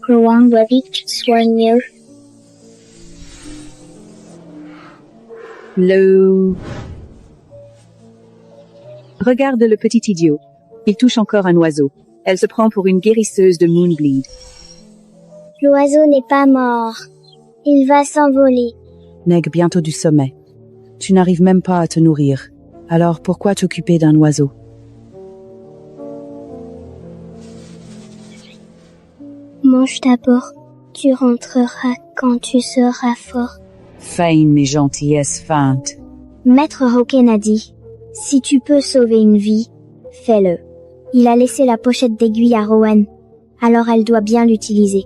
Rowan doit vite soigner. L'eau. Regarde le petit idiot. Il touche encore un oiseau. Elle se prend pour une guérisseuse de Moonbleed. L'oiseau n'est pas mort. Il va s'envoler. Nègre bientôt du sommet. Tu n'arrives même pas à te nourrir. Alors pourquoi t'occuper d'un oiseau? Mange d'abord. Tu rentreras quand tu seras fort. Feine mais gentillesse feinte. Maître Hawken a dit, si tu peux sauver une vie, fais-le. Il a laissé la pochette d'aiguille à Rowan, alors elle doit bien l'utiliser.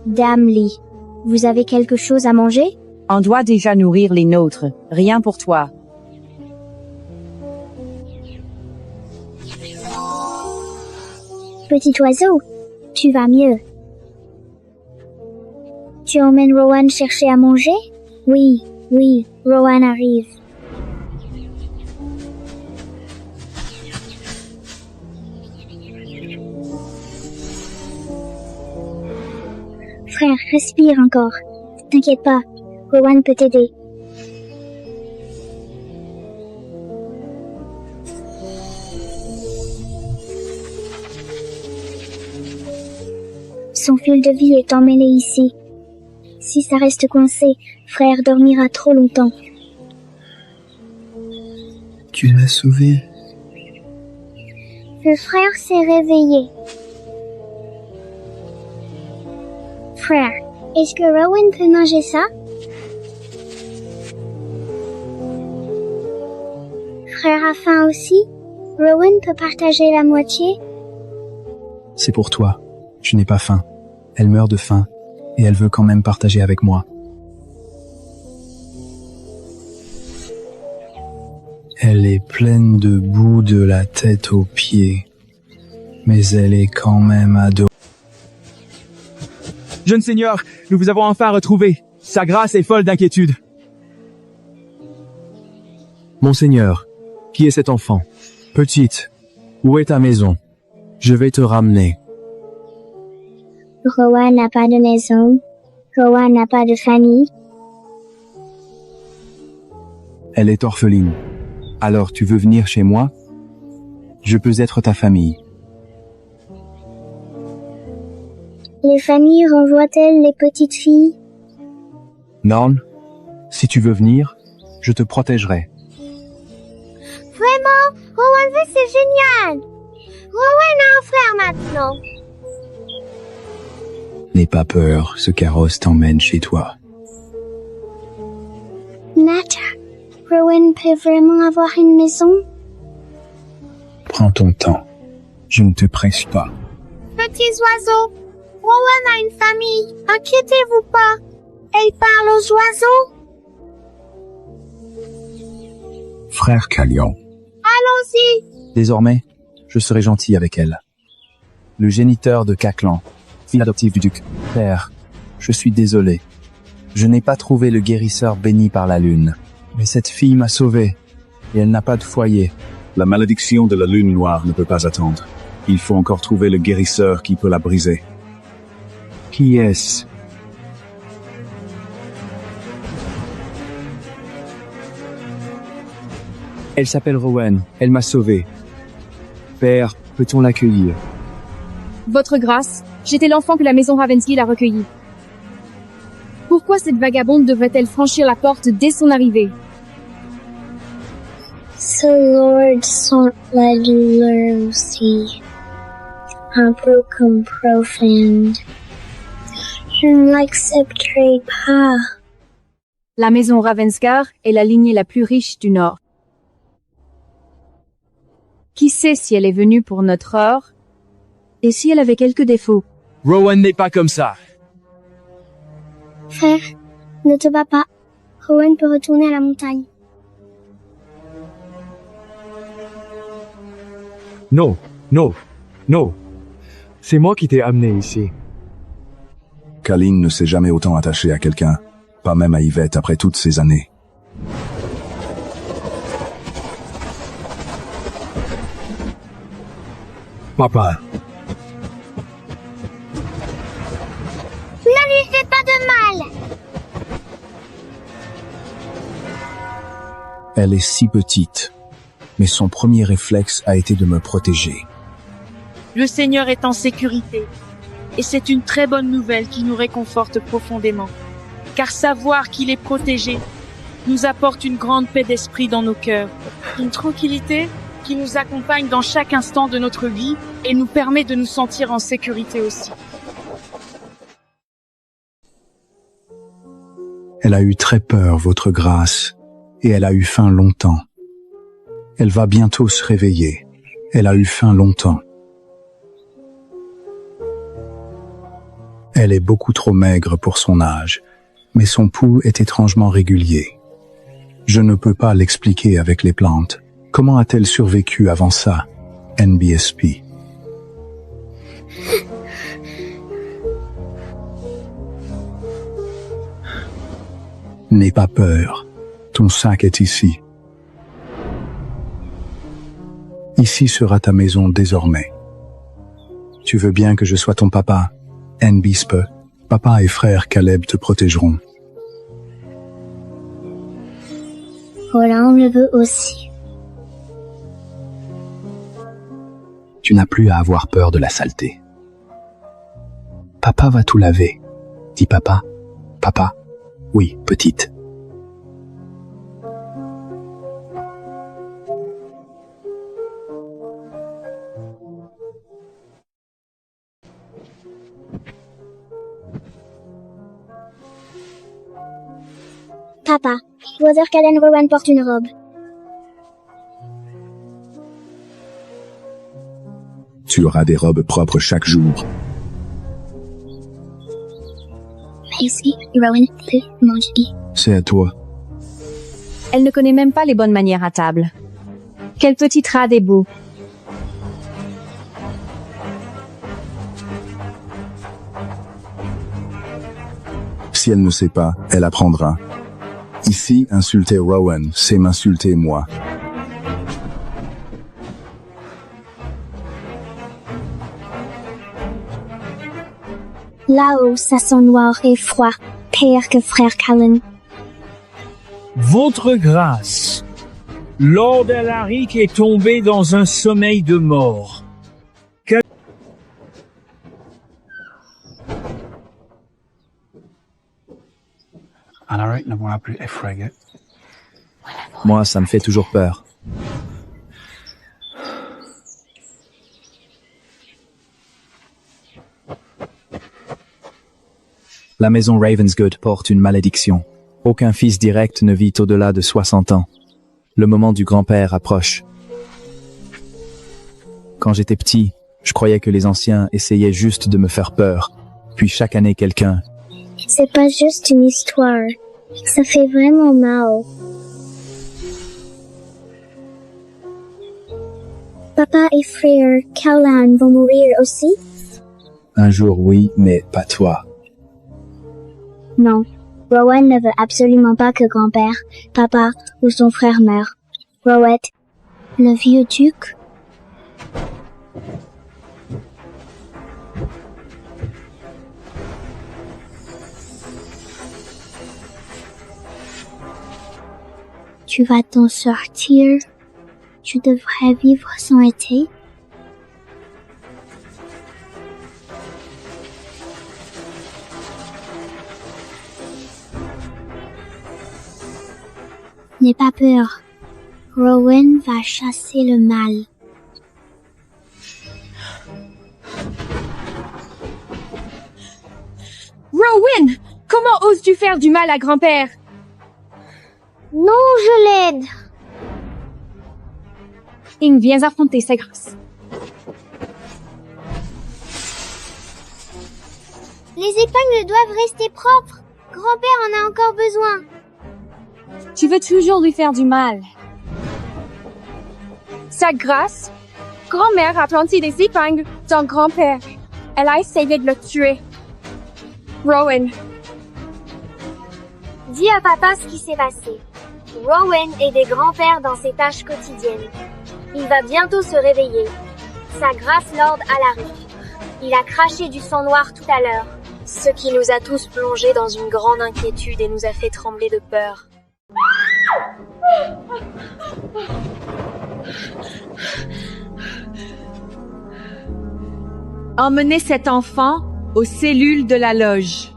Dame Lee, vous avez quelque chose à manger? On doit déjà nourrir les nôtres. Rien pour toi. Petit oiseau, tu vas mieux. Tu emmènes Rowan chercher à manger? Oui, Rowan arrive. Frère, respire encore. T'inquiète pas, Rowan peut t'aider. Son fil de vie est emmené ici. Si ça reste coincé, frère dormira trop longtemps. Tu l'as sauvé. Le frère s'est réveillé. Frère, est-ce que Rowan peut manger ça? Frère a faim aussi? Rowan peut partager la moitié? C'est pour toi. Je n'ai pas faim. Elle meurt de faim. Et elle veut quand même partager avec moi. Elle est pleine de boue de la tête aux pieds. Mais elle est quand même adorable. Jeune seigneur, nous vous avons enfin retrouvé. Sa grâce est folle d'inquiétude. Monseigneur, qui est cet enfant? Petite, où est ta maison? Je vais te ramener. Rowan n'a pas de maison. Rowan n'a pas de famille. Elle est orpheline. Alors tu veux venir chez moi? Je peux être ta famille. Les familles renvoient-elles les petites filles? Non. Si tu veux venir, je te protégerai. Vraiment? Rowan, c'est génial! Rowan a un frère maintenant. N'aie pas peur, ce carrosse t'emmène chez toi. Maître, Rowan peut vraiment avoir une maison? Prends ton temps. Je ne te presse pas. Petits oiseaux, Rowan a une famille, inquiétez-vous pas. Elle parle aux oiseaux. Frère Calion. Allons-y. Désormais, je serai gentil avec elle. Le géniteur de Caclan, fille adoptive du duc. Père, je suis désolé. Je n'ai pas trouvé le guérisseur béni par la lune. Mais cette fille m'a sauvé. Et elle n'a pas de foyer. La malédiction de la lune noire ne peut pas attendre. Il faut encore trouver le guérisseur qui peut la briser. Qui est-ce? Elle s'appelle Rowan. Elle m'a sauvé. Père, peut-on l'accueillir? Votre grâce, j'étais l'enfant que la maison Ravensky a recueilli. Pourquoi cette vagabonde devrait-elle franchir la porte dès son arrivée? Ce lord sans la douleur aussi. Un peu comme profane. Je ne l'accepterai pas. La maison Ravenscar est la lignée la plus riche du Nord. Qui sait si elle est venue pour notre or? Et si elle avait quelques défauts? Rowan n'est pas comme ça. Frère, ne te bats pas. Rowan peut retourner à la montagne. Non. C'est moi qui t'ai amené ici. Kaline ne s'est jamais autant attachée à quelqu'un, pas même à Yvette après toutes ces années. Papa, Ne lui fais pas de mal. Elle est si petite, mais son premier réflexe a été de me protéger. Le Seigneur est en sécurité. Et c'est une très bonne nouvelle qui nous réconforte profondément. Car savoir qu'il est protégé nous apporte une grande paix d'esprit dans nos cœurs. Une tranquillité qui nous accompagne dans chaque instant de notre vie et nous permet de nous sentir en sécurité aussi. elle a eu très peur, votre grâce, et elle a eu faim longtemps. Elle va bientôt se réveiller. Elle a eu faim longtemps. Elle est beaucoup trop maigre pour son âge, mais son pouls est étrangement régulier. Je ne peux pas l'expliquer avec les plantes. Comment a-t-elle survécu avant ça, NBSP? N'aie pas peur. Ton sac est ici. Ici sera ta maison désormais. Tu veux bien que je sois ton papa, NBSP? Papa et frère Caleb te protégeront. Roland le veut aussi. Tu n'as plus à avoir peur de la saleté. Papa va tout laver. Dis papa. Papa. Oui, petite. Papa, Brother qu'Alan Rowan porte une robe. Tu auras des robes propres chaque jour. Merci, Rowan peut manger. C'est à toi. Elle ne connaît même pas les bonnes manières à table. Quelle petite rade est beau. Si elle ne sait pas, elle apprendra. Ici, insulter Rowan, c'est m'insulter moi. Là-haut, ça sent noir et froid, pire que frère Callan. Votre grâce, Lord Alaric est tombé dans un sommeil de mort. Alaric ne pourra plus effrayer. Moi, ça me fait toujours peur. La maison Ravensgood porte une malédiction. Aucun fils direct ne vit au-delà de 60 ans. Le moment du grand-père approche. Quand j'étais petit, je croyais que les anciens essayaient juste de me faire peur. Puis chaque année, quelqu'un... C'est pas juste une histoire. Ça fait vraiment mal. Papa et frère Callan vont mourir aussi? Un jour, oui, mais pas toi. Non. Rowan ne veut absolument pas que grand-père, papa ou son frère meure. Rowett, le vieux duc. Tu vas t'en sortir. Tu devrais vivre sans été. N'aie pas peur. Rowan va chasser le mal. Rowan! Comment oses-tu faire du mal à grand-père? Non, je l'aide. Ing, viens affronter sa grâce. Les épingles doivent rester propres. Grand-père en a encore besoin. Tu veux toujours lui faire du mal. Sa grâce, grand-mère a planté des épingles dans grand-père. Elle a essayé de le tuer. Rowan. Dis à papa ce qui s'est passé. Rowan est des grands-pères dans ses tâches quotidiennes. Il va bientôt se réveiller. Sa grâce Lord Alaric. Il a craché du sang noir tout à l'heure, ce qui nous a tous plongés dans une grande inquiétude et nous a fait trembler de peur. Emmenez cet enfant aux cellules de la loge.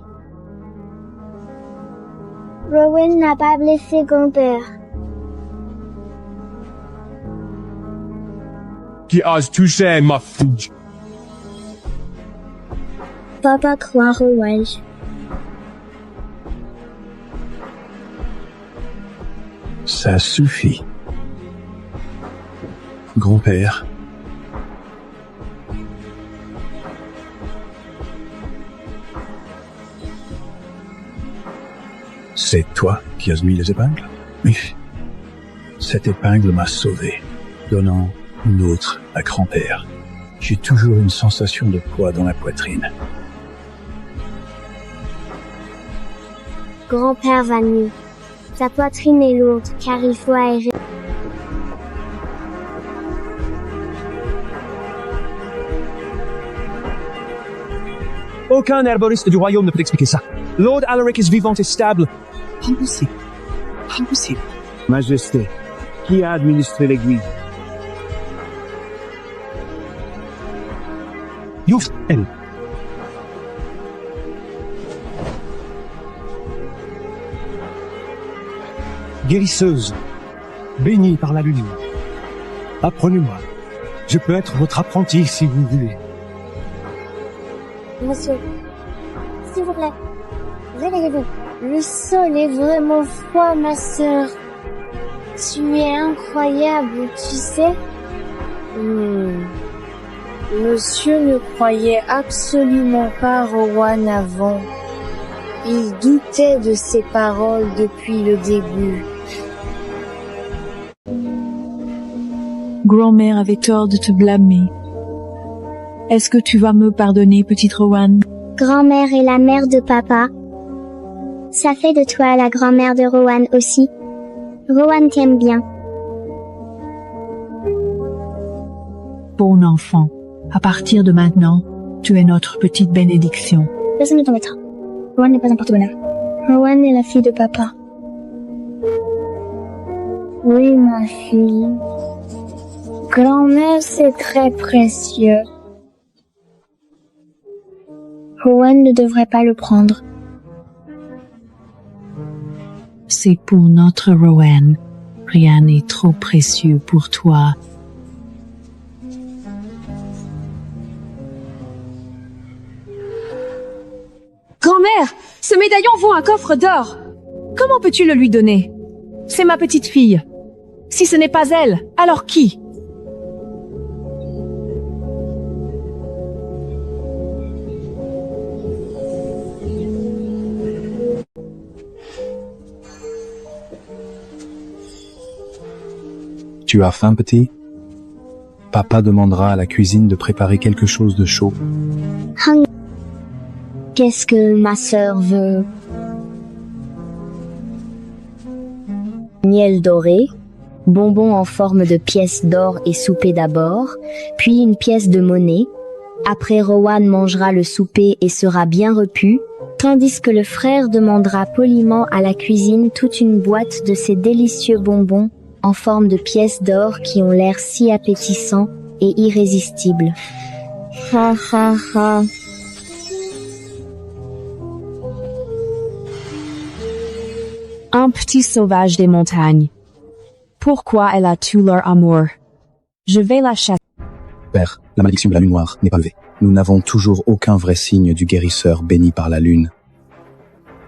Rowan n'a pas blessé grand-père. Qui ose toucher ma fille? Papa croit Rowan. Ça suffit. Grand-père. C'est toi qui as mis les épingles? Oui. Cette épingle m'a sauvé, donnant une autre à grand-père. J'ai toujours une sensation de poids dans la poitrine. Grand-père va mieux. Sa poitrine est lourde car il faut aérer. Aucun herboriste du royaume ne peut expliquer ça. Lord Alaric est vivant et stable. Impossible. Impossible. Majesté, qui a administré l'aiguille? Youf, elle. Guérisseuse, bénie par la lune. Apprenez-moi. Je peux être votre apprenti si vous voulez. Monsieur, s'il vous plaît, réveillez-vous. Le sol est vraiment froid, ma sœur. Tu es incroyable, tu sais. Monsieur ne croyait absolument pas Rowan avant. Il doutait de ses paroles depuis le début. Grand-mère avait tort de te blâmer. Est-ce que tu vas me pardonner, petite Rowan? Grand-mère est la mère de papa. Ça fait de toi la grand-mère de Rowan aussi. Rowan t'aime bien. Bon enfant, à partir de maintenant, tu es notre petite bénédiction. Personne ne t'embêtera. Rowan n'est pas un porte-bonheur. Rowan est la fille de papa. Oui, ma fille. Grand-mère, c'est très précieux. Rowan ne devrait pas le prendre. C'est pour notre Rowan. Rien n'est trop précieux pour toi. Grand-mère, ce médaillon vaut un coffre d'or. Comment peux-tu le lui donner? C'est ma petite fille. Si ce n'est pas elle, alors qui? Tu as faim, petit? Papa demandera à la cuisine de préparer quelque chose de chaud. Qu'est-ce que ma sœur veut? Miel doré, bonbons en forme de pièces d'or et souper d'abord, puis une pièce de monnaie. Après, Rowan mangera le souper et sera bien repu, tandis que le frère demandera poliment à la cuisine toute une boîte de ces délicieux bonbons en forme de pièces d'or qui ont l'air si appétissants et irrésistibles. Ha ha ha. Un petit sauvage des montagnes. Pourquoi elle a tout leur amour? Je vais la chasser. Père, la malédiction de la lune noire n'est pas levée. Nous n'avons toujours aucun vrai signe du guérisseur béni par la lune.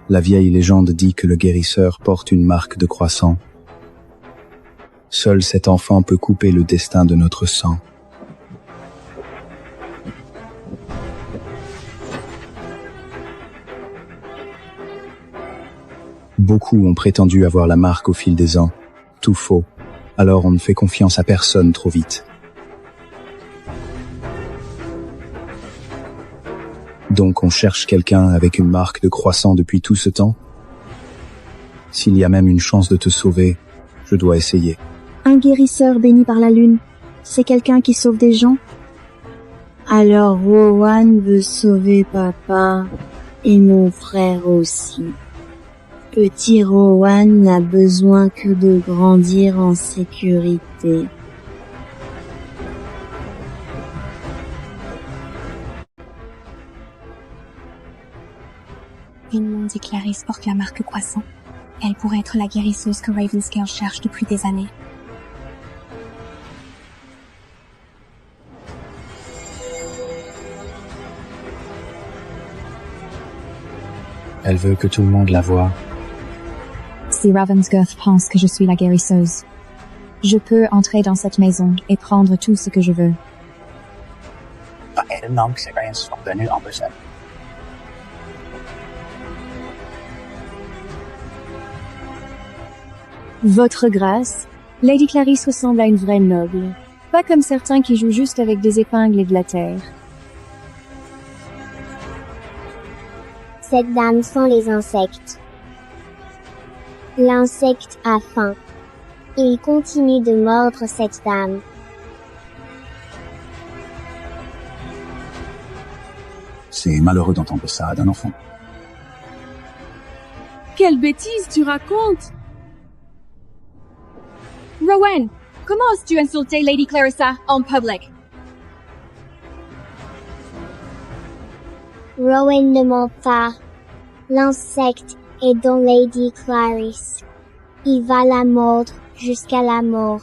La vieille légende dit que le guérisseur porte une marque de croissant. Seul cet enfant peut couper le destin de notre sang. Beaucoup ont prétendu avoir la marque au fil des ans. Tout faux. Alors on ne fait confiance à personne trop vite. Donc on cherche quelqu'un avec une marque de croissant depuis tout ce temps? S'il y a même une chance de te sauver, je dois essayer. Un guérisseur béni par la lune, c'est quelqu'un qui sauve des gens? Alors Rowan veut sauver papa et mon frère aussi. Petit Rowan n'a besoin que de grandir en sécurité. Raymond et Clarisse portent la marque Croissant. Elle pourrait être la guérisseuse que Ravenscale cherche depuis des années. Elle veut que tout le monde la voie. Si Ravensgirth pense que je suis la guérisseuse, je peux entrer dans cette maison et prendre tout ce que je veux. Votre grâce, Lady Clarisse ressemble à une vraie noble. Pas comme certains qui jouent juste avec des épingles et de la terre. Cette dame sent les insectes. L'insecte a faim. Il continue de mordre cette dame. C'est malheureux d'entendre ça d'un enfant. Quelle bêtise tu racontes! Rowan, comment oses-tu insulter Lady Clarissa en public? Rowan ne ment pas. L'insecte est dans Lady Clarisse. Il va la mordre jusqu'à la mort.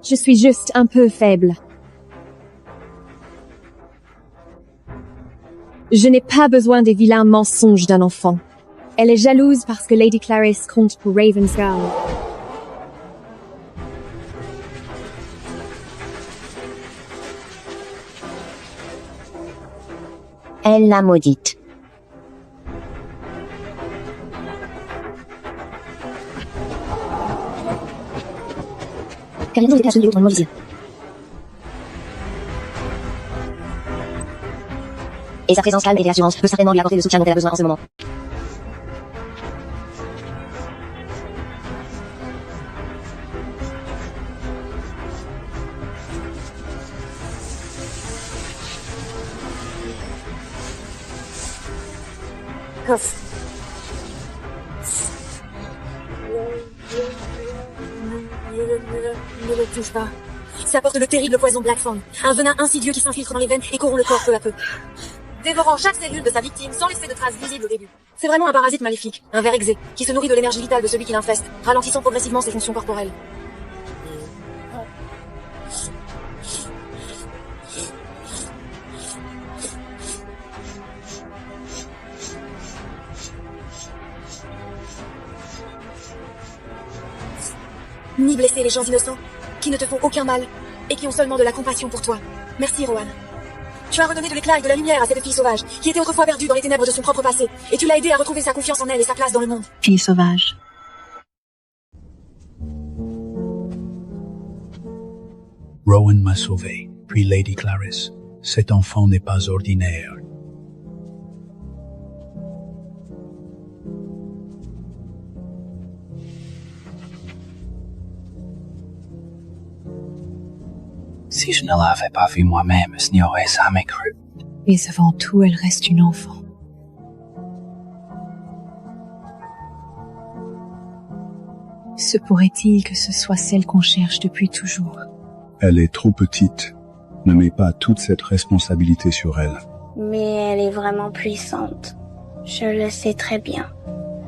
Je suis juste un peu faible. Je n'ai pas besoin des vilains mensonges d'un enfant. Elle est jalouse parce que Lady Clarisse compte pour Ravenscale. Elle l'a maudite. Qu'allons-nous déplacer de dans le visir? Et sa présence calme et réassurante peut certainement lui apporter le soutien dont elle a besoin en ce moment. Ne le touche pas. Ça porte le terrible poison Blackthorn, un venin insidieux qui s'infiltre dans les veines et corrompt le corps peu à peu, dévorant chaque cellule de sa victime sans laisser de traces visibles au début. C'est vraiment un parasite maléfique, un ver exé, qui se nourrit de l'énergie vitale de celui qui l'infeste, ralentissant progressivement ses fonctions corporelles. Ni blesser les gens innocents, qui ne te font aucun mal, et qui ont seulement de la compassion pour toi. Merci, Rowan. Tu as redonné de l'éclat et de la lumière à cette fille sauvage, qui était autrefois perdue dans les ténèbres de son propre passé, et tu l'as aidée à retrouver sa confiance en elle et sa place dans le monde. Fille sauvage. Rowan m'a sauvé, puis Lady Clarisse. Cet enfant n'est pas ordinaire. Si je ne l'avais pas vu moi-même, je n'y aurais jamais cru. Et avant tout, elle reste une enfant. Se pourrait-il que ce soit celle qu'on cherche depuis toujours? Elle est trop petite. Ne mets pas toute cette responsabilité sur elle. Mais elle est vraiment puissante. Je le sais très bien.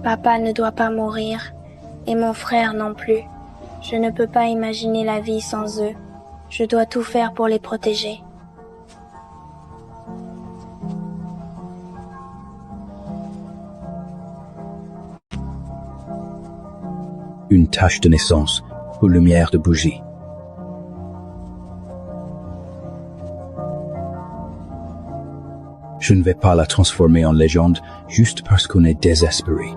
Papa ne doit pas mourir, et mon frère non plus. Je ne peux pas imaginer la vie sans eux. Je dois tout faire pour les protéger. Une tache de naissance aux lumières de bougie. Je ne vais pas la transformer en légende juste parce qu'on est désespéré.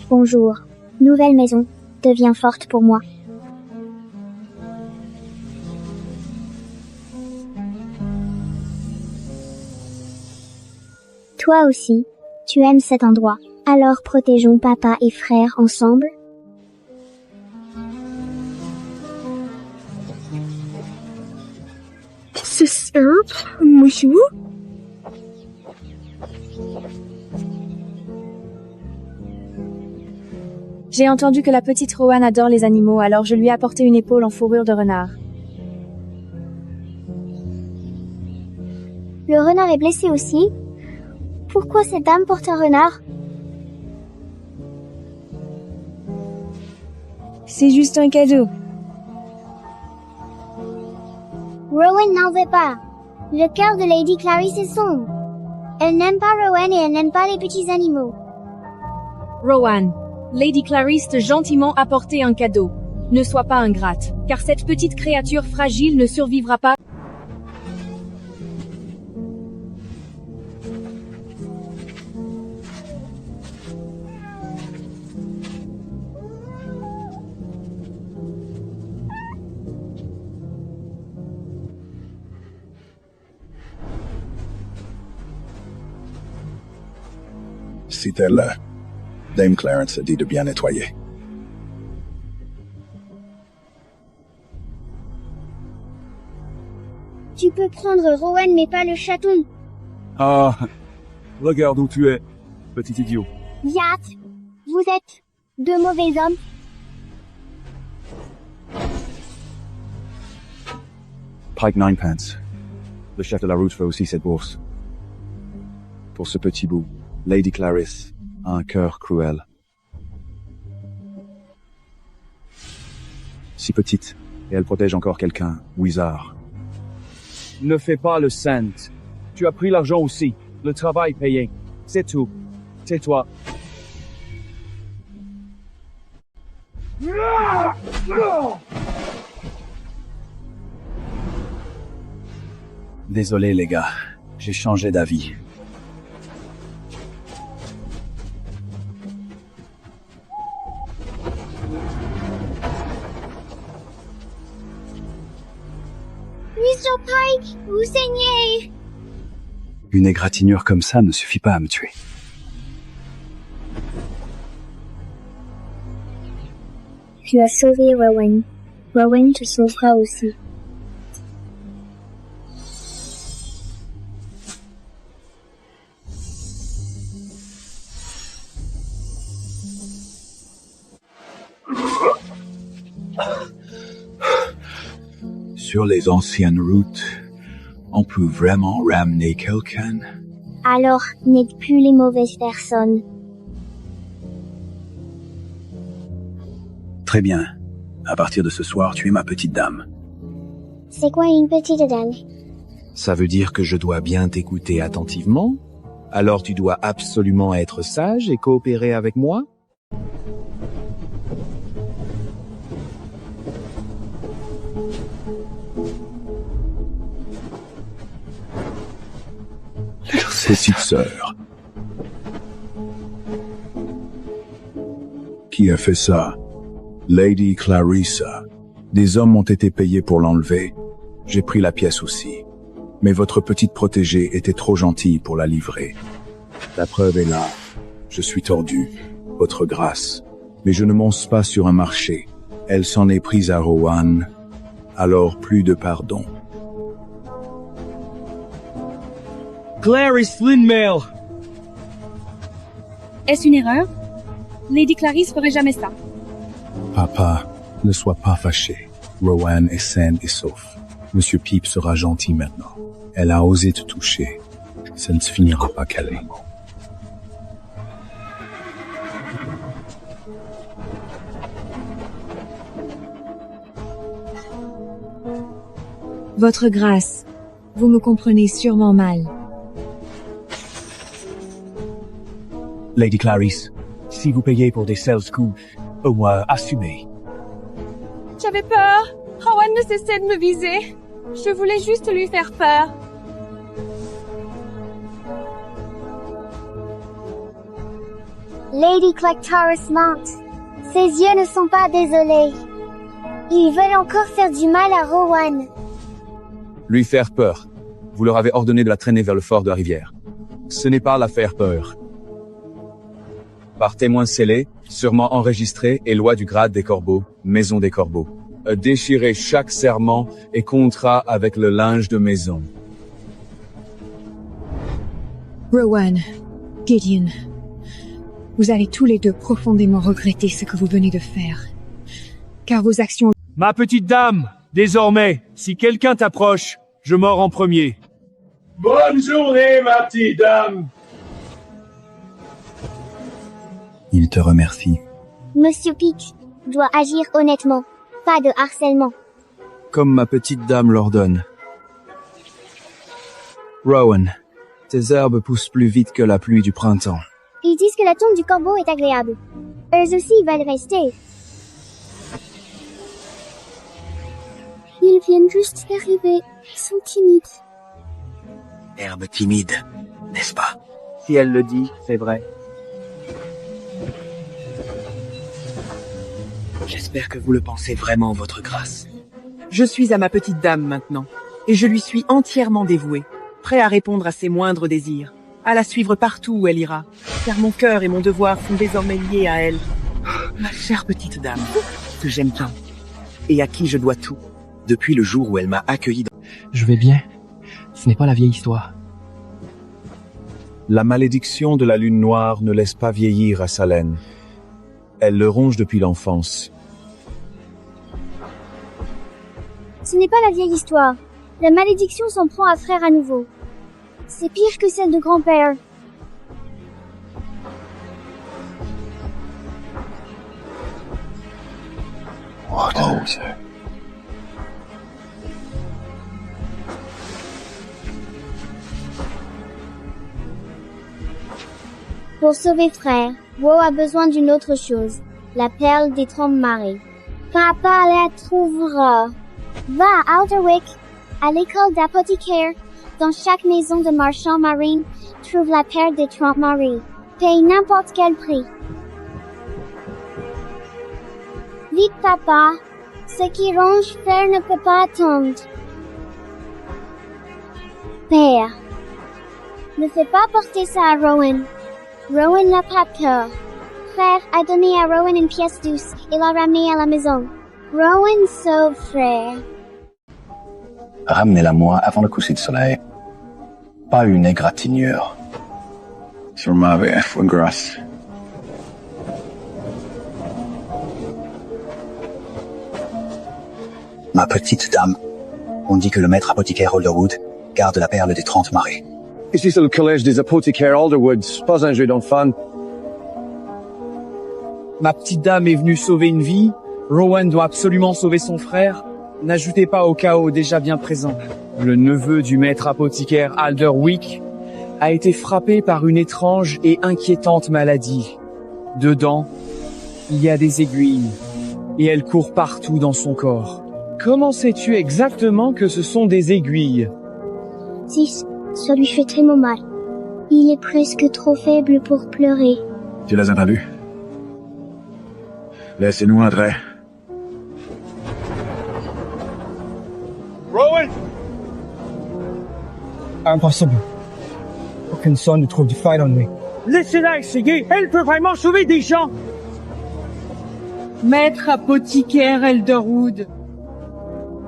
Bonjour. Nouvelle maison. Devient forte pour moi. Toi aussi, tu aimes cet endroit. Alors protégeons papa et frère ensemble. C'est simple, monsieur. J'ai entendu que la petite Rowan adore les animaux, alors je lui ai apporté une épaule en fourrure de renard. Le renard est blessé aussi. Pourquoi cette dame porte un renard? C'est juste un cadeau. Rowan n'en veut pas. Le cœur de Lady Clarisse est sombre. Elle n'aime pas Rowan et elle n'aime pas les petits animaux. Rowan, Lady Clarisse t'a gentiment apporté un cadeau. Ne sois pas ingrate, car cette petite créature fragile ne survivra pas. C'est elle. Dame Clarence a dit de bien nettoyer. Tu peux prendre Rowan mais pas le chaton. Ah, regarde où tu es, petit idiot. Yat, vous êtes deux mauvais hommes. Pike Ninepence. Le chef de la route fait aussi cette bourse. Pour ce petit bout, Lady Clarisse a un cœur cruel. Si petite, et elle protège encore quelqu'un, Wizard. Ne fais pas le saint. Tu as pris l'argent aussi. Le travail payé. C'est tout. Tais-toi. Désolé les gars, j'ai changé d'avis. Mr. Pike, vous saignez. Une égratignure comme ça ne suffit pas à me tuer. Tu as sauvé Rowan. Rowan te sauvera aussi. Sur les anciennes routes, on peut vraiment ramener quelqu'un? Alors, n'êtes plus les mauvaises personnes. Très bien. À partir de ce soir, tu es ma petite dame. C'est quoi une petite dame? Ça veut dire que je dois bien t'écouter attentivement? Alors tu dois absolument être sage et coopérer avec moi? Petite sœur. Qui a fait ça? Lady Clarissa. Des hommes ont été payés pour l'enlever. J'ai pris la pièce aussi. Mais votre petite protégée était trop gentille pour la livrer. La preuve est là. Je suis tordu. Votre grâce. Mais je ne monte pas sur un marché. Elle s'en est prise à Rowan. Alors plus de pardon. Clarisse Lynmail! Est-ce une erreur? Lady Clarisse ferait jamais ça. Papa, ne sois pas fâché. Rowan est saine et sauf. Monsieur Peep sera gentil maintenant. Elle a osé te toucher. Ça ne se finira pas calé. Votre grâce, vous me comprenez sûrement mal. Lady Clarisse, si vous payez pour des sales coups, au moins assumez. J'avais peur. Rowan ne cessait de me viser. Je voulais juste lui faire peur. Lady Clactaris mente. Ses yeux ne sont pas désolés. Ils veulent encore faire du mal à Rowan. Lui faire peur. Vous leur avez ordonné de la traîner vers le fort de la rivière. Ce n'est pas la faire peur. Par témoin scellé, sûrement enregistré et loi du grade des corbeaux, maison des corbeaux. Déchirer chaque serment et contrat avec le linge de maison. Rowan, Gideon, vous allez tous les deux profondément regretter ce que vous venez de faire. Car vos actions... Ma petite dame, désormais, si quelqu'un t'approche, je mors en premier. Bonne journée, ma petite dame. Il te remercie. Monsieur Peach doit agir honnêtement, pas de harcèlement. Comme ma petite dame l'ordonne. Rowan, tes herbes poussent plus vite que la pluie du printemps. Ils disent que la tombe du corbeau est agréable. Eux aussi veulent rester. Ils viennent juste d'arriver. Ils sont timides. Herbe timide, n'est-ce pas? Si elle le dit, c'est vrai. J'espère que vous le pensez vraiment, votre grâce. Je suis à ma petite dame maintenant, et je lui suis entièrement dévoué, prêt à répondre à ses moindres désirs, à la suivre partout où elle ira, car mon cœur et mon devoir sont désormais liés à elle. Ma chère petite dame, que j'aime tant, et à qui je dois tout. Depuis le jour où elle m'a accueilli dans... Je vais bien. Ce n'est pas la vieille histoire. La malédiction de la lune noire ne laisse pas vieillir à Salène. Elle le ronge depuis l'enfance. Ce n'est pas la vieille histoire. La malédiction s'en prend à frère à nouveau. C'est pire que celle de grand-père. Pour sauver frère, Wo a besoin d'une autre chose. La perle des 30 marées. Papa la trouvera. Va à Alderwick, à l'école d'apothicaire. Dans chaque maison de marchand marine, trouve la perle des 30 marées. Paye n'importe quel prix. Vite papa. Ce qui ronge frère ne peut pas attendre. Père. Ne fais pas porter ça à Rowan. Rowan n'a pas peur. Frère a donné à Rowan une pièce douce et l'a ramenée à la maison. Rowan sauve frère. Ramenez-la moi avant le coucher de soleil. Pas une égratignure. Sur ma vie, fue grâce. Ma petite dame, on dit que le maître apothicaire Alderwood garde la perle des 30 marées. Ici c'est le collège des apothicaires Alderwood, pas un jeu d'enfant. Ma petite dame est venue sauver une vie, Rowan doit absolument sauver son frère. N'ajoutez pas au chaos déjà bien présent. Le neveu du maître apothicaire Alderwick a été frappé par une étrange et inquiétante maladie. Dedans, il y a des aiguilles, et elles courent partout dans son corps. Comment sais-tu exactement que ce sont des aiguilles? 6. Ça lui fait tellement mal. Il est presque trop faible pour pleurer. Tu les as pas vus? Laissez-nous entrer. Rowan! Impossible. Aucune sonde ne trouve du fight en lui. Laissez-la essayer, elle peut vraiment sauver des gens. Maître apothicaire Alderwood,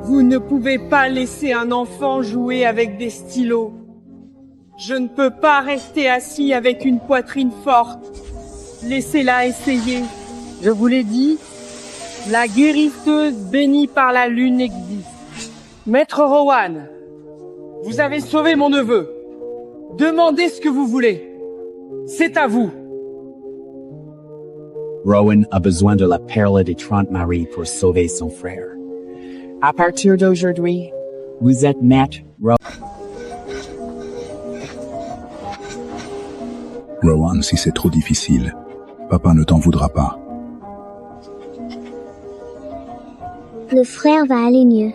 vous ne pouvez pas laisser un enfant jouer avec des stylos. Je ne peux pas rester assis avec une poitrine forte. Laissez-la essayer. Je vous l'ai dit, la guérisseuse bénie par la lune existe. Maître Rowan, vous avez sauvé mon neveu. Demandez ce que vous voulez. C'est à vous. Rowan a besoin de la perle des 30 marées pour sauver son frère. À partir d'aujourd'hui, vous êtes maître Rowan, si c'est trop difficile, papa ne t'en voudra pas. Le frère va aller mieux.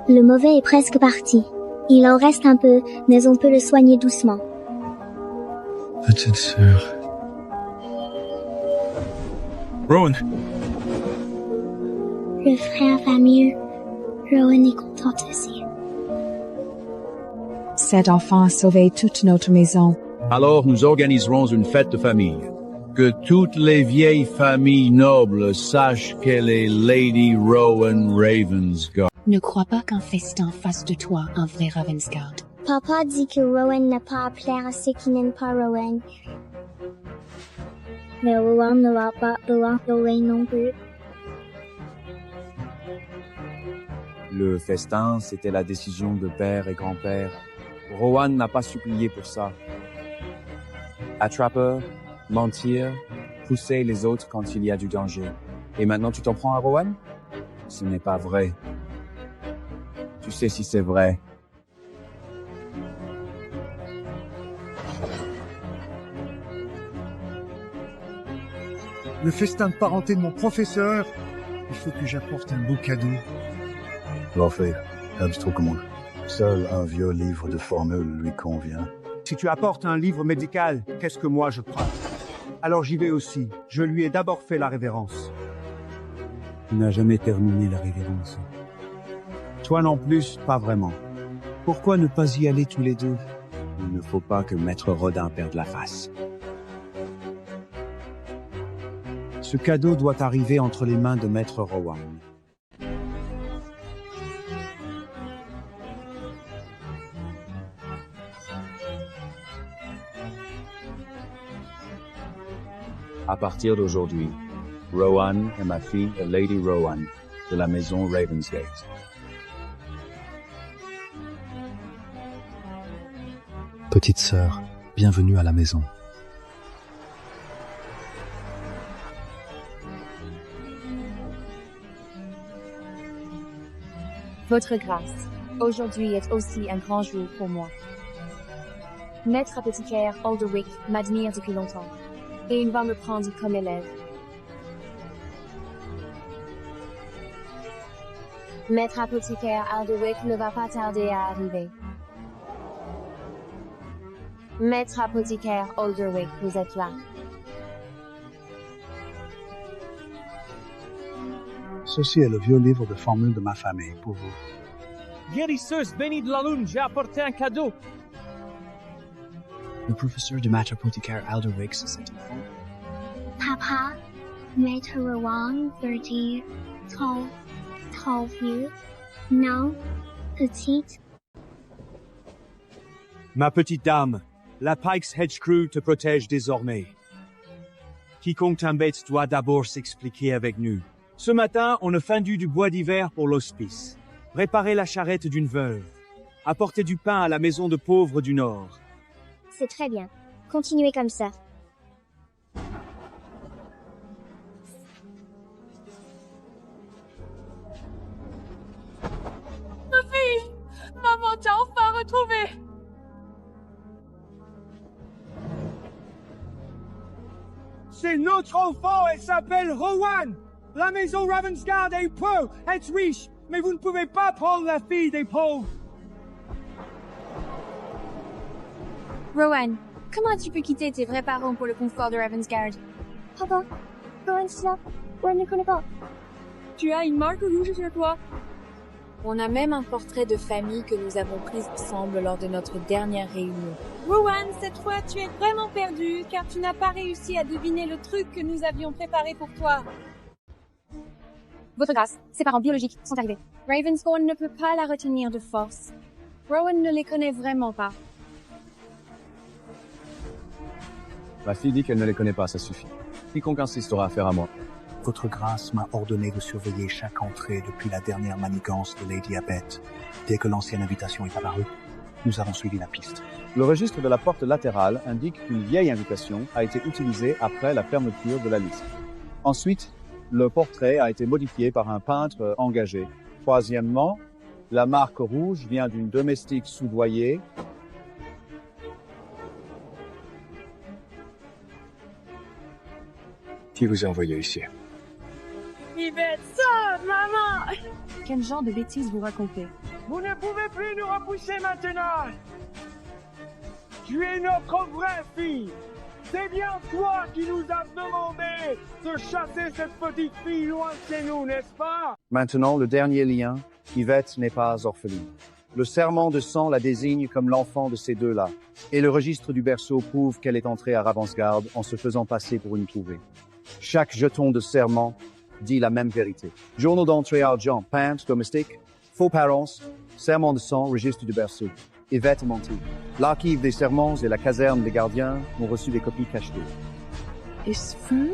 Le mauvais est presque parti. Il en reste un peu, mais on peut le soigner doucement. Petite sœur. Rowan. Le frère va mieux. Rowan est contente aussi. Cet enfant a sauvé toute notre maison. Alors nous organiserons une fête de famille. Que toutes les vieilles familles nobles sachent qu'elle est Lady Rowan Ravensguard. Ne crois pas qu'un festin fasse de toi un vrai Ravensguard. Papa dit que Rowan n'a pas à plaire à ceux qui n'aiment pas Rowan. Mais Rowan ne va pas vouloir Rowan non plus. Le festin, c'était la décision de père et grand-père. Rowan n'a pas supplié pour ça. Attraper, mentir, pousser les autres quand il y a du danger. Et maintenant tu t'en prends à Rowan? Ce n'est pas vrai. Tu sais si c'est vrai. Le festin de parenté de mon professeur. Il faut que j'apporte un beau cadeau. L'enfer, trop commande. Seul un vieux livre de formule lui convient. Si tu apportes un livre médical, qu'est-ce que moi je prends? Alors j'y vais aussi. Je lui ai d'abord fait la révérence. Tu n'as jamais terminé la révérence. Toi non plus, pas vraiment. Pourquoi ne pas y aller tous les deux? Il ne faut pas que Maître Rodin perde la face. Ce cadeau doit arriver entre les mains de Maître Rowan. À partir d'aujourd'hui, Rowan est ma fille, Lady Rowan, de la maison Ravensgate. Petite sœur, bienvenue à la maison. Votre grâce, aujourd'hui est aussi un grand jour pour moi. Maître apothicaire Alderwick m'admire depuis longtemps, et il va me prendre comme élève. Maître apothicaire Alderwick ne va pas tarder à arriver. Maître apothicaire Alderwick, vous êtes là. Ceci est le vieux livre de formule de ma famille, pour vous. Guérisseuse bénie de la lune, j'ai apporté un cadeau. Le professeur de maître apothicaire Alderwick, c'est cet enfant. Papa, Maître Rowan, 30, tall vieux. Non, petite. Ma petite dame, la Pike's Hedge Crew te protège désormais. Quiconque t'embête doit d'abord s'expliquer avec nous. Ce matin, on a fendu du bois d'hiver pour l'hospice, réparé la charrette d'une veuve, apporté du pain à la maison de pauvres du Nord. C'est très bien. Continuez comme ça. Ma fille! Maman t'a enfin retrouvée! C'est notre enfant, elle s'appelle Rowan! La maison Ravensguard est pauvre, est riche, mais vous ne pouvez pas prendre la fille des pauvres. Rowan, comment tu peux quitter tes vrais parents pour le confort de Ravensguard? Papa, Rowan, c'est là. Rowan ne connaît pas. Tu as une marque rouge sur toi? On a même un portrait de famille que nous avons pris ensemble lors de notre dernière réunion. Rowan, cette fois tu es vraiment perdu, car tu n'as pas réussi à deviner le truc que nous avions préparé pour toi. Votre grâce, ses parents biologiques sont arrivés. Ravensbourne ne peut pas la retenir de force. Rowan ne les connaît vraiment pas. Ma fille dit qu'elle ne les connaît pas, ça suffit. Quiconque insiste aura affaire à moi. Votre grâce m'a ordonné de surveiller chaque entrée depuis la dernière manigance de Lady Abbott. Dès que l'ancienne invitation est apparue, nous avons suivi la piste. Le registre de la porte latérale indique qu'une vieille invitation a été utilisée après la fermeture de la liste. Ensuite, le portrait a été modifié par un peintre engagé. Troisièmement, la marque rouge vient d'une domestique soudoyée. Qui vous a envoyé ici? Yvette, ça, maman! Quel genre de bêtises vous racontez? Vous ne pouvez plus nous repousser maintenant! Tu es notre vraie fille! C'est bien toi qui nous as demandé de chasser cette petite fille loin de chez nous, n'est-ce pas? Maintenant, le dernier lien, Yvette n'est pas orpheline. Le serment de sang la désigne comme l'enfant de ces deux-là, et le registre du berceau prouve qu'elle est entrée à Ravensgard en se faisant passer pour une trouvée. Chaque jeton de serment dit la même vérité. Journal d'entrée argent, peintre, domestique, faux parents, serment de sang, registre du berceau. Yvette a menti. L'archive des serments et la caserne des gardiens ont reçu des copies cachetées. Est-ce fou?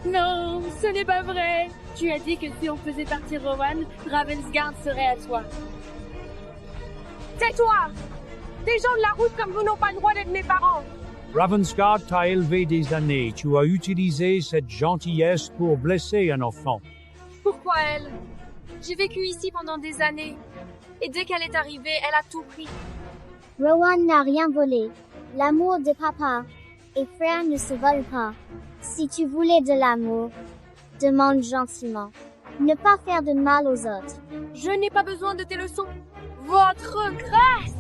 Non, ce n'est pas vrai. Tu as dit que si on faisait partir Rowan, Ravensgard serait à toi. Tais-toi! Des gens de la route comme vous n'ont pas le droit d'être mes parents. Ravensgard t'a élevé des années. Tu as utilisé cette gentillesse pour blesser un enfant. Pourquoi elle? J'ai vécu ici pendant des années. Et dès qu'elle est arrivée, elle a tout pris. Rowan n'a rien volé. L'amour de papa et frère ne se vole pas. Si tu voulais de l'amour, demande gentiment. Ne pas faire de mal aux autres. Je n'ai pas besoin de tes leçons. Votre grâce!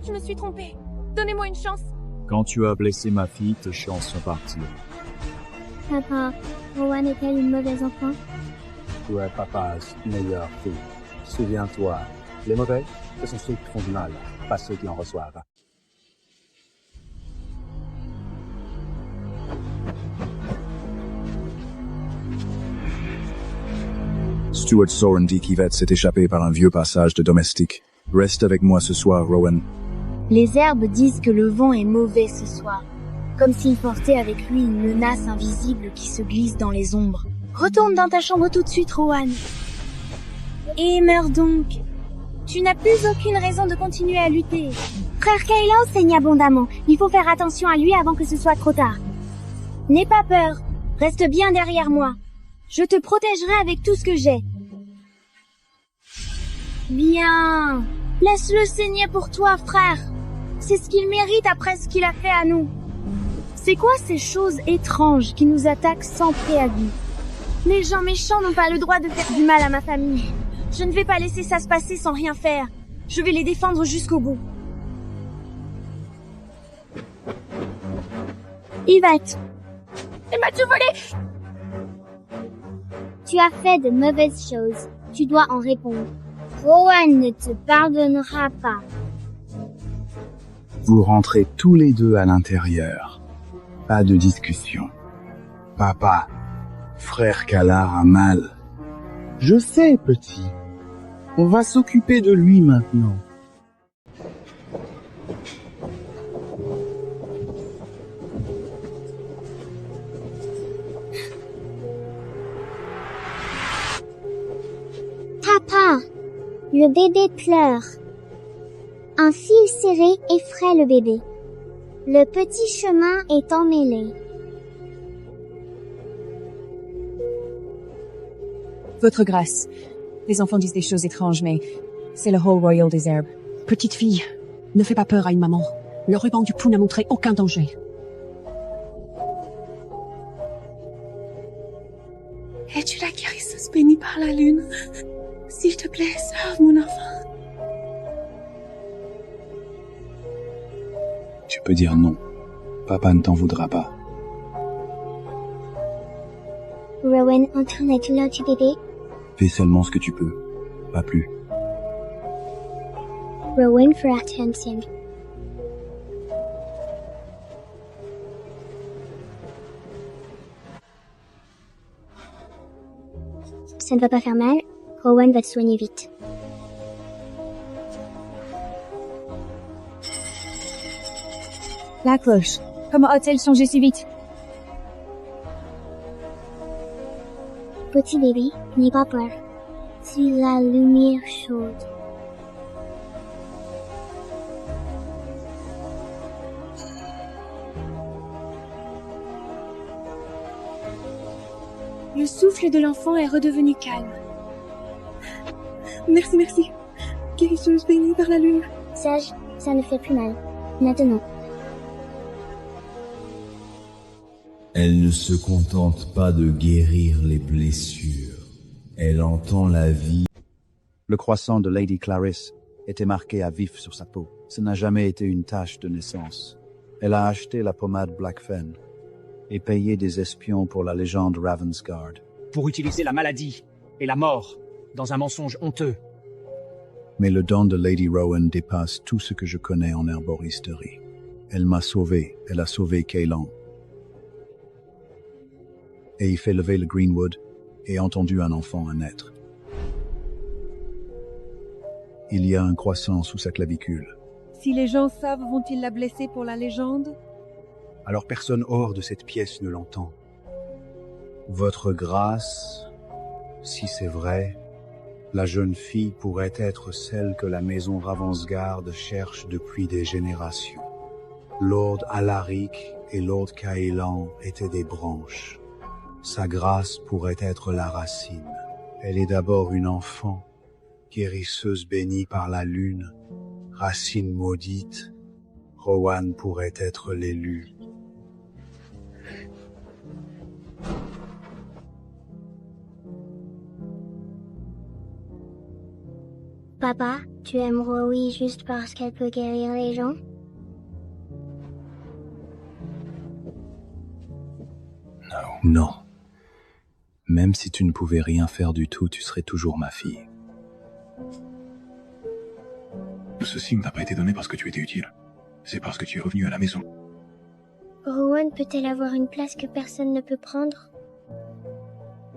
Je me suis trompée. Donnez-moi une chance. Quand tu as blessé ma fille, tes chances sont parties. Papa, Rowan est-elle une mauvaise enfant? Tu es papa's meilleure fille. Souviens-toi, les mauvais, ce sont ceux qui font du mal, pas ceux qui en reçoivent. Stuart Soren dit qu'Yvette s'est échappée par un vieux passage de domestique. Reste avec moi ce soir, Rowan. Les herbes disent que le vent est mauvais ce soir, comme s'il portait avec lui une menace invisible qui se glisse dans les ombres. Retourne dans ta chambre tout de suite, Rowan. Et meurs donc. Tu n'as plus aucune raison de continuer à lutter. Frère Kylo saigne abondamment. Il faut faire attention à lui avant que ce soit trop tard. N'aie pas peur. Reste bien derrière moi. Je te protégerai avec tout ce que j'ai. Viens. Laisse-le saigner pour toi, frère. C'est ce qu'il mérite après ce qu'il a fait à nous. C'est quoi ces choses étranges qui nous attaquent sans préavis? Les gens méchants n'ont pas le droit de faire du mal à ma famille. Je ne vais pas laisser ça se passer sans rien faire. Je vais les défendre jusqu'au bout. Yvette. Et m'as-tu volé? Tu as fait de mauvaises choses. Tu dois en répondre. Rowan ne te pardonnera pas. Vous rentrez tous les deux à l'intérieur. Pas de discussion. Papa, frère Kalar a mal. Je sais, petit. On va s'occuper de lui maintenant. Papa, le bébé pleure. Un fil serré effraie le bébé. Le petit chemin est emmêlé. Votre grâce. Les enfants disent des choses étranges, mais c'est le Hall Royal des herbes. Petite fille, ne fais pas peur à une maman. Le ruban du pou n'a montré aucun danger. Es-tu la guérisseuse bénie par la lune? S'il te plaît, sauve mon enfant. Tu peux dire non. Papa ne t'en voudra pas. Rowan entend la douleur du bébé. Fais seulement ce que tu peux. Pas plus. Rowan fera attention. Ça ne va pas faire mal. Rowan va te soigner vite. La cloche. Comment a-t-elle changé si vite? Petit bébé, n'aie pas peur. C'est la lumière chaude. Le souffle de l'enfant est redevenu calme. Merci, merci. Guérisseuse bénie par la lune. Sage, ça ne fait plus mal. Maintenant. Elle ne se contente pas de guérir les blessures. Elle entend la vie. Le croissant de Lady Clarisse était marqué à vif sur sa peau. Ce n'a jamais été une tache de naissance. Elle a acheté la pommade Black Fen. et payer des espions pour la légende Ravensguard. Pour utiliser la maladie et la mort dans un mensonge honteux. Mais le don de Lady Rowan dépasse tout ce que je connais en herboristerie. Elle m'a sauvé, elle a sauvé Kaylan. Et il fait lever le Greenwood et entendu un enfant à naître. Il y a un croissant sous sa clavicule. Si les gens savent, vont-ils la blesser pour la légende? Alors personne hors de cette pièce ne l'entend. Votre grâce, si c'est vrai, la jeune fille pourrait être celle que la maison Ravensguard cherche depuis des générations. Lord Alaric et Lord Kaylan étaient des branches. Sa grâce pourrait être la racine. Elle est d'abord une enfant, guérisseuse bénie par la lune, racine maudite. Rowan pourrait être l'élu. Papa, tu aimes Rowie juste parce qu'elle peut guérir les gens? Non. Même si tu ne pouvais rien faire du tout, tu serais toujours ma fille. Ceci ne t'a pas été donné parce que tu étais utile. C'est parce que tu es revenu à la maison. Rowan peut-elle avoir une place que personne ne peut prendre?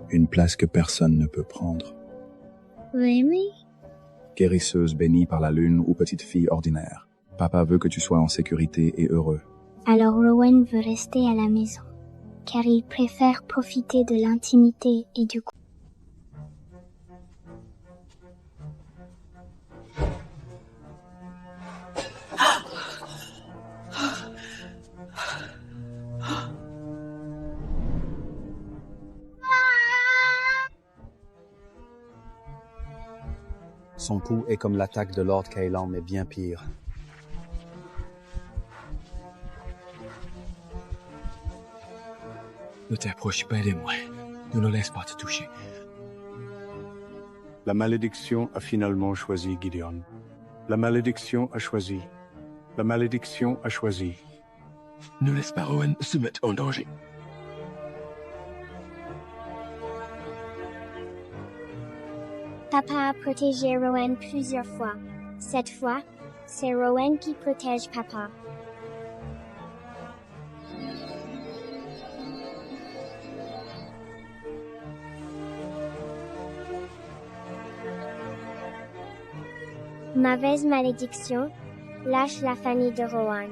Une place que personne ne peut prendre. Really? Guérisseuse bénie par la lune ou petite fille ordinaire. Papa veut que tu sois en sécurité et heureux. Alors Rowan veut rester à la maison, car il préfère profiter de l'intimité et du coup. Son pouls est comme l'attaque de Lord Kaylan, mais bien pire. Ne t'approche pas de moi. Ne le laisse pas te toucher. La malédiction a finalement choisi Gideon. La malédiction a choisi. La malédiction a choisi. Ne laisse pas Rowan se mettre en danger. Papa a protégé Rowan plusieurs fois. Cette fois, c'est Rowan qui protège Papa. Mauvaise malédiction, lâche la famille de Rowan.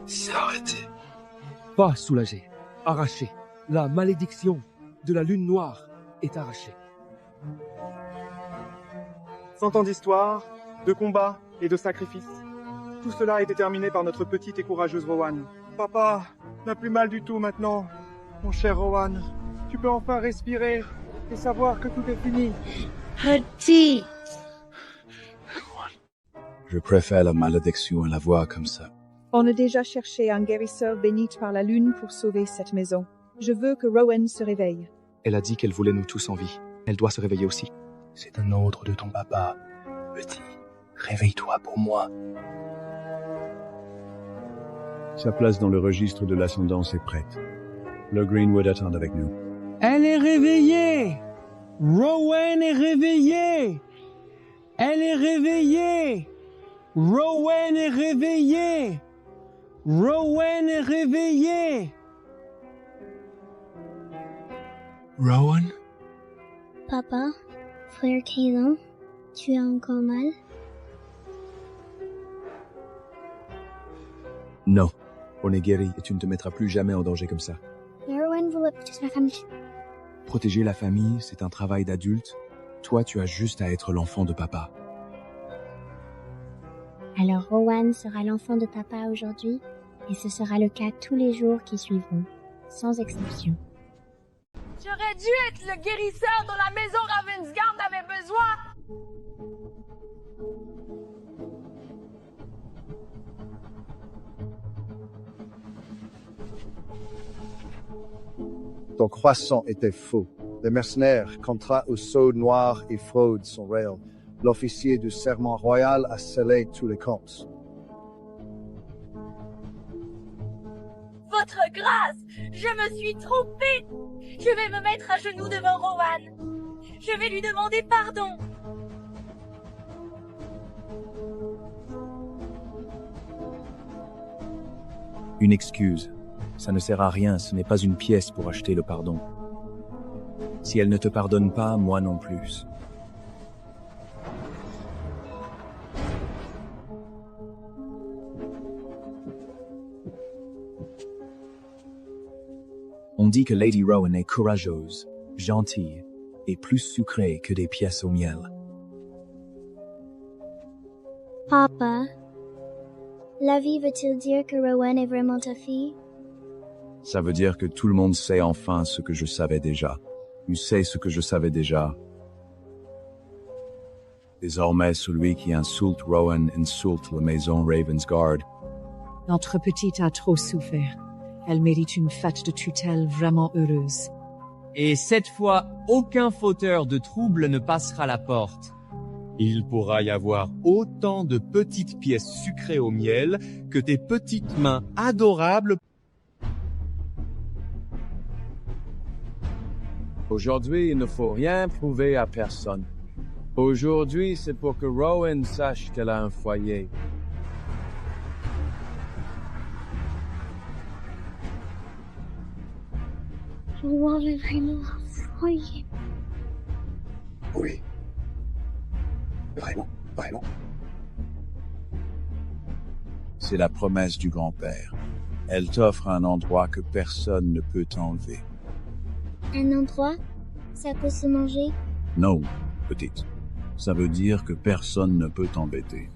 S'arrêter. Pas soulagé, arraché. La malédiction de la lune noire est arrachée. 100 ans d'histoire, de combats et de sacrifices. Tout cela est déterminé par notre petite et courageuse Rowan. Papa n'a plus mal du tout maintenant. Mon cher Rowan, tu peux enfin respirer et savoir que tout est fini. Petit. Je préfère la malédiction à la voir comme ça. On a déjà cherché un guérisseur béni par la lune pour sauver cette maison. Je veux que Rowan se réveille. Elle a dit qu'elle voulait nous tous en vie. Elle doit se réveiller aussi. C'est un ordre de ton papa. Petit, réveille-toi pour moi. Sa place dans le registre de l'ascendance est prête. Le Greenwood attend avec nous. Elle est réveillée! Rowan est réveillée! Elle est réveillée! Rowan est réveillée! Rowan est réveillée! Rowan? Papa, frère Kaylan, tu as encore mal? Non. On est guéri et tu ne te mettras plus jamais en danger comme ça. Rowan voulait protéger la famille. Protéger la famille, c'est un travail d'adulte. Toi, tu as juste à être l'enfant de papa. Alors Rowan sera l'enfant de Papa aujourd'hui, et ce sera le cas tous les jours qui suivront, sans exception. J'aurais dû être le guérisseur dont la maison Ravensguard avait besoin. Ton croissant était faux. Les mercenaires, contrats au sceau noir et fraude sont réels. L'officier du serment royal a scellé tous les comptes. Votre grâce, je me suis trompée. Je vais me mettre à genoux devant Rowan. Je vais lui demander pardon. Une excuse. Ça ne sert à rien, ce n'est pas une pièce pour acheter le pardon. Si elle ne te pardonne pas, moi non plus. On dit que Lady Rowan est courageuse, gentille et plus sucrée que des pièces au miel. Papa, la vie veut-il dire que Rowan est vraiment ta fille? Ça veut dire que tout le monde sait enfin ce que je savais déjà. Tu sais ce que je savais déjà. Désormais, celui qui insulte Rowan insulte la maison Ravensguard. Notre petite a trop souffert. Elle mérite une fête de tutelle vraiment heureuse. Et cette fois, aucun fauteur de trouble ne passera la porte. Il pourra y avoir autant de petites pièces sucrées au miel que tes petites mains adorables. Aujourd'hui, il ne faut rien prouver à personne. Aujourd'hui, c'est pour que Rowan sache qu'elle a un foyer. Rowan est vraiment un foyer. Oui. Vraiment, vraiment. C'est la promesse du grand-père. Elle t'offre un endroit que personne ne peut t'enlever. Un endroit? Ça peut se manger? Non, petite. Ça veut dire que personne ne peut t'embêter.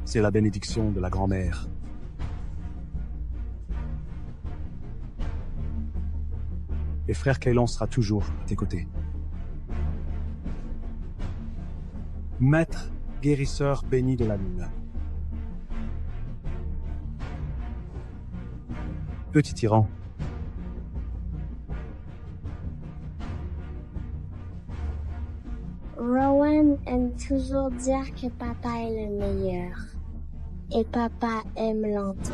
C'est la bénédiction de la grand-mère. Et frère Kaylan sera toujours à tes côtés. Maître guérisseur béni de la lune. Petit tyran. Rowan aime toujours dire que papa est le meilleur. Et papa aime l'entendre.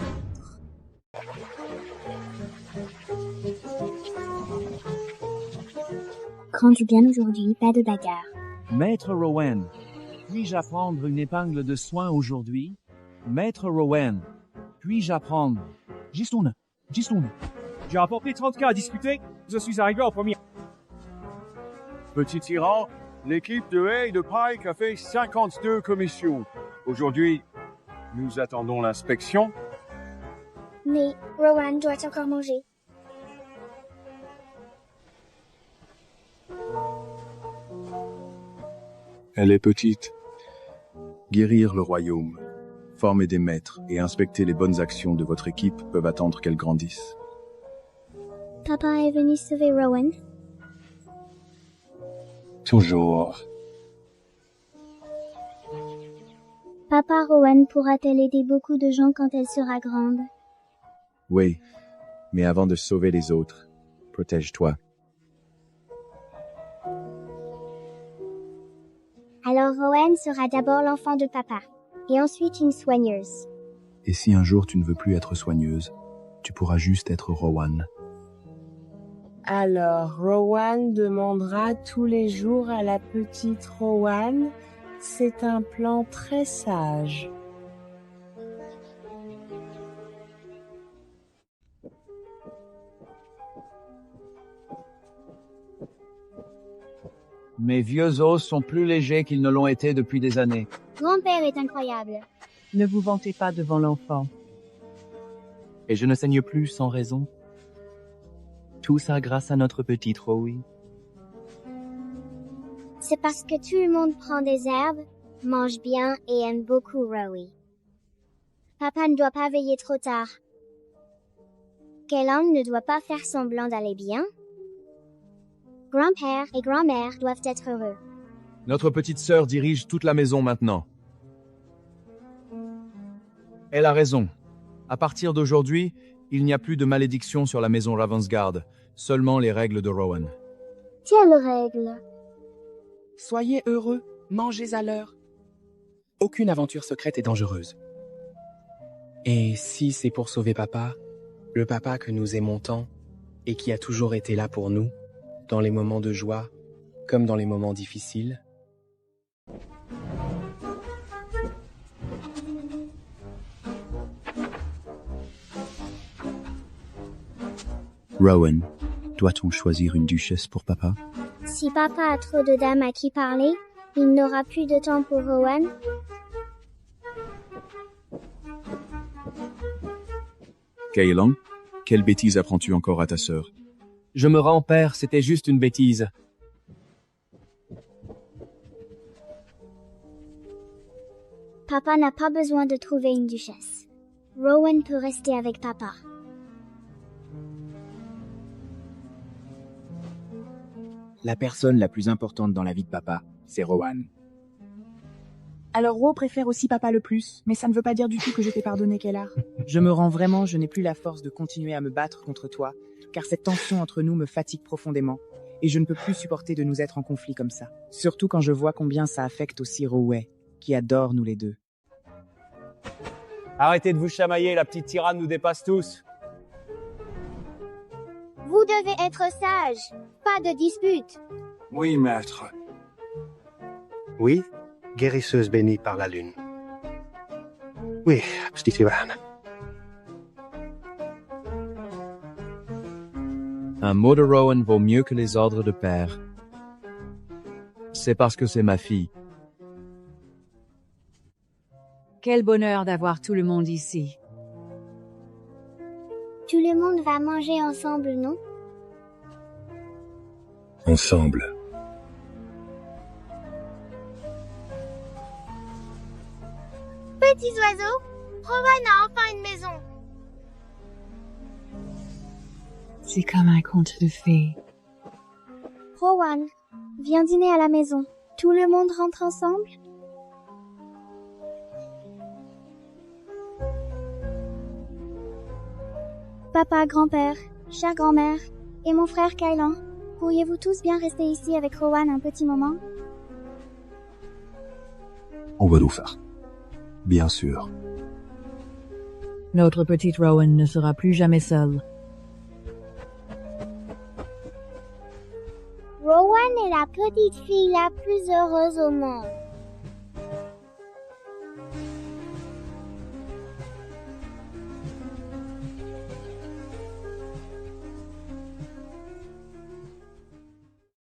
Quand tu gagnes aujourd'hui, pas de bagarre. Maître Rowan, puis-je apprendre une épingle de soin aujourd'hui? Maître Rowan, puis-je apprendre? Juste une. J'ai apporté 30 cas à discuter. Je suis arrivé en premier. Petit tyran, l'équipe de Hay de Pike a fait 52 commissions. Aujourd'hui, nous attendons l'inspection. Mais Rowan doit encore manger. Elle est petite. Guérir le royaume, former des maîtres et inspecter les bonnes actions de votre équipe peuvent attendre qu'elle grandisse. Papa est venu sauver Rowan? Toujours. Papa Rowan pourra-t-elle aider beaucoup de gens quand elle sera grande? Oui, mais avant de sauver les autres, protège-toi. Alors Rowan sera d'abord l'enfant de papa, et ensuite une soigneuse. Et si un jour tu ne veux plus être soigneuse, tu pourras juste être Rowan. Alors, Rowan demandera tous les jours à la petite Rowan. C'est un plan très sage. Mes vieux os sont plus légers qu'ils ne l'ont été depuis des années. Grand-père est incroyable. Ne vous vantez pas devant l'enfant. Et je ne saigne plus sans raison. Tout ça grâce à notre petite Rowie. C'est parce que tout le monde prend des herbes, mange bien et aime beaucoup Rowie. Papa ne doit pas veiller trop tard. Kaylan ne doit pas faire semblant d'aller bien. Grand-père et grand-mère doivent être heureux. Notre petite sœur dirige toute la maison maintenant. Elle a raison. À partir d'aujourd'hui, il n'y a plus de malédiction sur la maison Ravensguard, seulement les règles de Rowan. Quelles règles? Soyez heureux, mangez à l'heure. Aucune aventure secrète est dangereuse. Et si c'est pour sauver papa, le papa que nous aimons tant et qui a toujours été là pour nous, dans les moments de joie comme dans les moments difficiles. Rowan, doit-on choisir une duchesse pour papa? Si papa a trop de dames à qui parler, il n'aura plus de temps pour Rowan. Caelan, quelle bêtise apprends-tu encore à ta sœur? Je me rends, père, c'était juste une bêtise. Papa n'a pas besoin de trouver une duchesse. Rowan peut rester avec papa. La personne la plus importante dans la vie de papa, c'est Rowan. Alors Ro préfère aussi papa le plus, mais ça ne veut pas dire du tout que je t'ai pardonné, Kellar. Je me rends vraiment, je n'ai plus la force de continuer à me battre contre toi, car cette tension entre nous me fatigue profondément, et je ne peux plus supporter de nous être en conflit comme ça. Surtout quand je vois combien ça affecte aussi Rowan, qui adore nous les deux. Arrêtez de vous chamailler, la petite tyranne nous dépasse tous. Vous devez être sage, pas de dispute. Oui, maître. Oui, guérisseuse bénie par la lune. Oui, petite Ivan. Un mot de Rowan vaut mieux que les ordres de père. C'est parce que c'est ma fille. Quel bonheur d'avoir tout le monde ici. Tout le monde va manger ensemble, non? Ensemble. Petits oiseaux, Rowan a enfin une maison. C'est comme un conte de fées. Rowan, viens dîner à la maison. Tout le monde rentre ensemble? Papa, grand-père, chère grand-mère, et mon frère Caelan, pourriez-vous tous bien rester ici avec Rowan un petit moment? On va nous faire. Bien sûr. Notre petite Rowan ne sera plus jamais seule. Rowan est la petite fille la plus heureuse au monde.